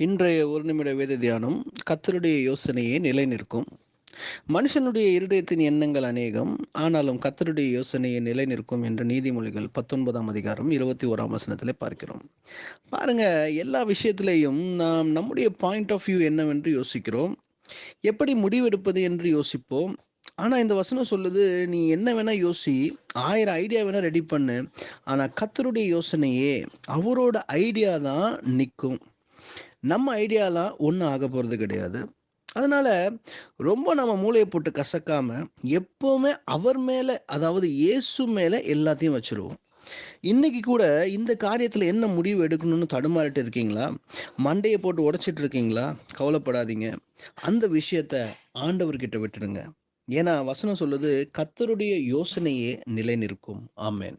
இன்றைய ஒரு நிமிட வேத தியானம். கர்த்தருடைய யோசனையே நிலைநிற்கும். மனுஷனுடைய இருதயத்தின் எண்ணங்கள் அநேகம், ஆனாலும் கர்த்தருடைய யோசனையே நிலைநிற்கும் என்று நீதிமொழிகள் 19ஆம் அதிகாரம் 21ஆம் வசனத்திலே பார்க்கிறோம். பாருங்க, எல்லா விஷயத்திலேயும் நாம் நம்முடைய பாயிண்ட் ஆஃப் வியூ என்னவென்று யோசிக்கிறோம். எப்படி முடிவெடுப்பது என்று யோசிப்போம். ஆனா இந்த வசனம் சொல்லுது, நீ என்ன வேணா யோசி, 1000 ஐடியா வேணா ரெடி பண்ணு. ஆனா கர்த்தருடைய யோசனையே, அவரோட ஐடியா தான் நிக்கும். நம்ம ஐடியாலாம் ஒண்ணும் ஆகப்போறது கிடையாது. அதனால ரொம்ப நம்ம மூளைய போட்டு கசக்காம, எப்பவுமே அவர் மேல, அதாவது இயேசு மேல எல்லாத்தையும் வச்சுருவோம். இன்னைக்கு கூட இந்த காரியத்துல என்ன முடிவு எடுக்கணும்னு தடுமாறிட்டு இருக்கீங்களா? மண்டைய போட்டு உடைச்சிட்டு இருக்கீங்களா? கவலைப்படாதீங்க. அந்த விஷயத்த ஆண்டவர்கிட்ட விட்டுடுங்க. ஏன்னா வசனம் சொல்லுது, கர்த்தருடைய யோசனையே நிலைநிற்கும். ஆமென்.